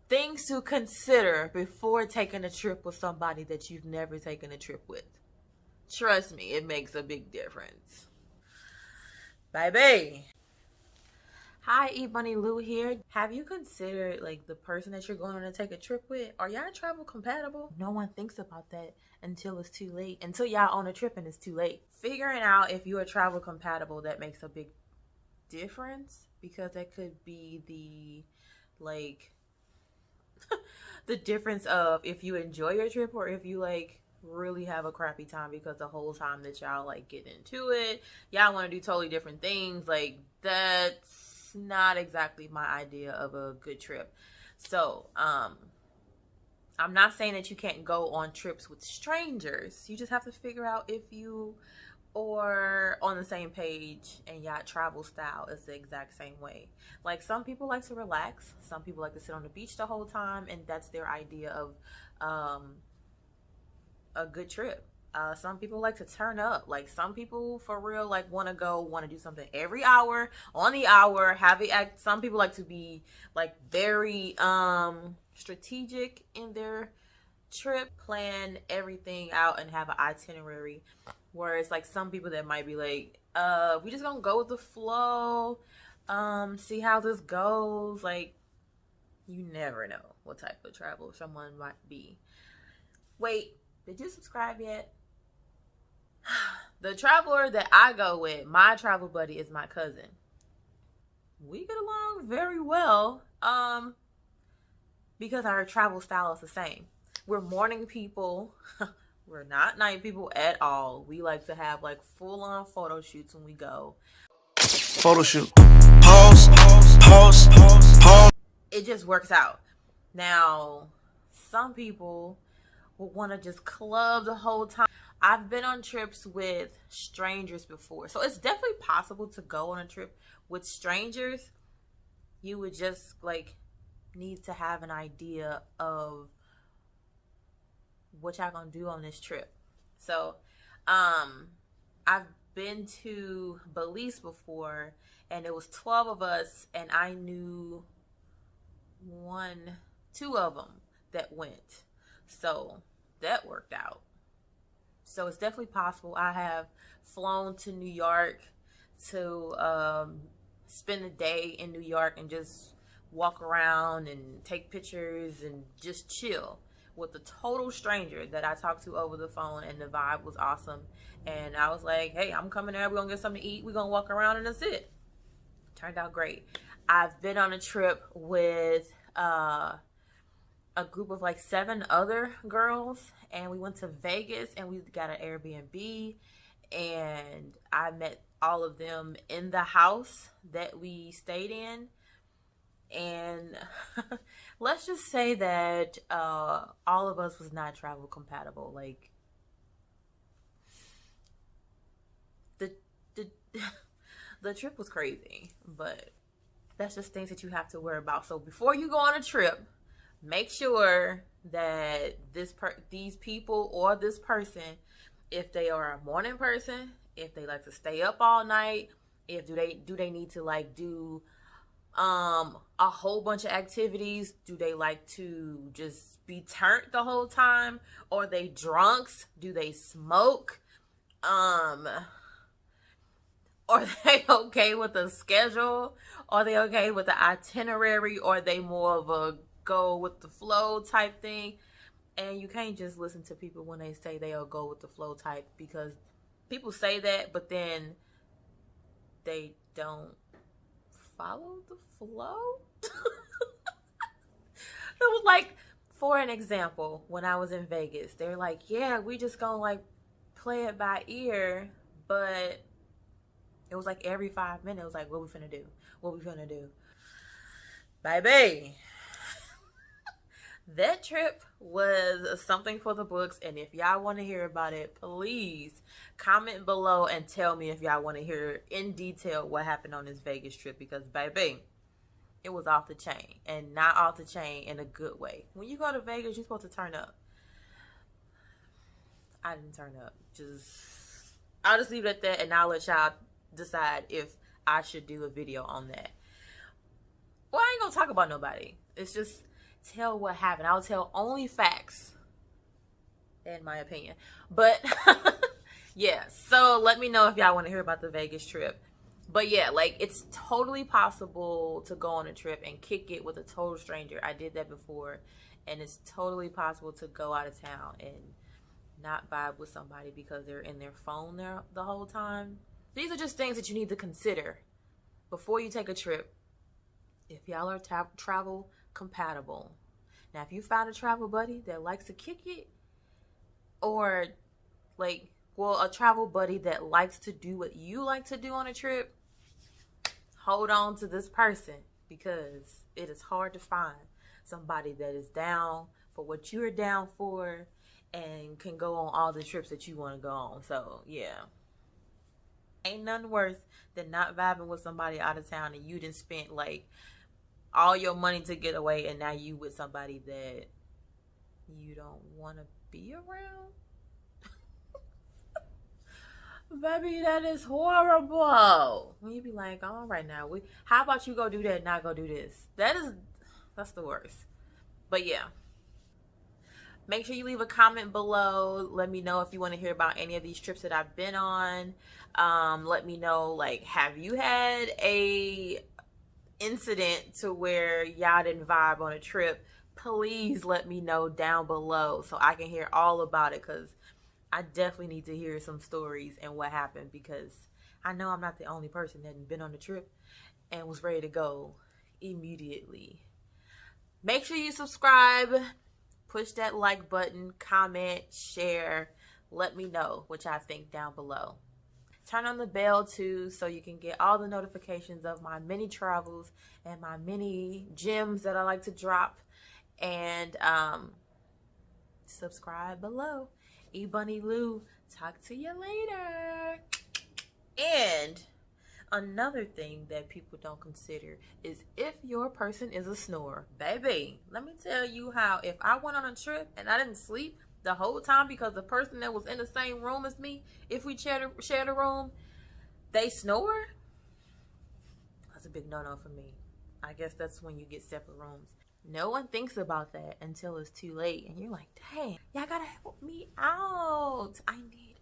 Things to consider before taking a trip with somebody that you've never taken a trip with. Trust me, it makes a big difference. Baby. Hi, E Bunny Lou here. Have you considered like the person that you're going to take a trip with? Are y'all travel compatible? No one thinks about that until it's too late. Until y'all on a trip and it's too late. Figuring out if you are travel compatible, that makes a big difference, because that could be the like the difference of if you enjoy your trip or if you like really have a crappy time, because the whole time that y'all like get into it, y'all want to do totally different things. Like, that's not exactly my idea of a good trip. So I'm not saying that you can't go on trips with strangers. You just have to figure out if you or on the same page and y'all travel style is the exact same way. Like, some people like to relax, some people like to sit on the beach the whole time, and that's their idea of a good trip. Some people like to turn up. Like, some people for real like want to do something every hour on the hour, have it act. Some people like to be like very strategic in their trip, plan everything out and have an itinerary. Whereas like some people that might be like, we just gonna go with the flow, see how this goes. Like, you never know what type of travel someone might be. Wait, did you subscribe yet? The traveler that I go with, my travel buddy, is my cousin. We get along very well, because our travel style is the same. We're morning people. We're not night people at all. We like to have like full-on photo shoots when we go. Photo shoot. Pause. Pause. Pause. It just works out. Now, some people will want to just club the whole time. I've been on trips with strangers before, so it's definitely possible to go on a trip with strangers. You would just like need to have an idea of what y'all gonna do on this trip. So I've been to Belize before, and it was 12 of us, and I knew two of them that went, so that worked out. So it's definitely possible. I have flown to New York to spend a day in New York and just walk around and take pictures and just chill with a total stranger that I talked to over the phone, and the vibe was awesome. And I was like, hey, I'm coming there, we're gonna get something to eat, we're gonna walk around, and that's it. Turned out great. I've been on a trip with a group of like 7 other girls, and we went to Vegas, and we got an Airbnb, and I met all of them in the house that we stayed in. And let's just say that all of us was not travel compatible. Like, the the trip was crazy, but that's just things that you have to worry about. So before you go on a trip, make sure that these people or this person, if they are a morning person, if they like to stay up all night, if do they need to like do a whole bunch of activities, do they like to just be turned the whole time, or are they drunks, do they smoke, are they okay with the schedule, are they okay with the itinerary, or are they more of a go with the flow type thing? And you can't just listen to people when they say they'll go with the flow type, because people say that, but then they don't follow the flow. It was like, for an example, when I was in Vegas, they're like, yeah, we just gonna like play it by ear, but it was like every 5 minutes, it was like, what we finna do? What we finna do? Baby. That trip was something for the books, and if y'all want to hear about it, please comment below and tell me if y'all want to hear in detail what happened on this Vegas trip, because baby, it was off the chain, and not off the chain in a good way. When you go to Vegas, you're supposed to turn up. I didn't turn up. I'll just leave it at that, and I'll let y'all decide if I should do a video on that. Well, I ain't gonna talk about nobody. It's just tell what happened. I'll tell only facts, in my opinion. But yeah, so let me know if y'all want to hear about the Vegas trip. But yeah, like, it's totally possible to go on a trip and kick it with a total stranger. I did that before, and it's totally possible to go out of town and not vibe with somebody because they're in their phone there the whole time. These are just things that you need to consider before you take a trip. If y'all are travel compatible. Now, if you find a travel buddy that likes to kick it, or like, well, a travel buddy that likes to do what you like to do on a trip, hold on to this person, because it is hard to find somebody that is down for what you're down for and can go on all the trips that you want to go on. So yeah, ain't nothing worse than not vibing with somebody out of town and you done spent like all your money to get away, and now you with somebody that you don't want to be around. Baby, that is horrible. When you be like, all right, now how about you go do that and not go do this? That's the worst. But yeah, make sure you leave a comment below. Let me know if you want to hear about any of these trips that I've been on. Let me know, like, have you had a incident to where y'all didn't vibe on a trip? Please let me know down below so I can hear all about it, because I definitely need to hear some stories and what happened, because I know I'm not the only person that had been on the trip and was ready to go immediately. Make sure you subscribe, push that like button, comment, share. Let me know what y'all think down below. Turn on the bell too so you can get all the notifications of my mini travels and my mini gems that I like to drop. And subscribe below. Ebunny Lou, talk to you later. And another thing that people don't consider is if your person is a snorer. Baby, let me tell you how, if I went on a trip and I didn't sleep the whole time because the person that was in the same room as me, if we shared a room, they snore, that's a big no-no for me. I guess that's when you get separate rooms. No one thinks about that until it's too late and you're like, dang, y'all gotta help me out. I need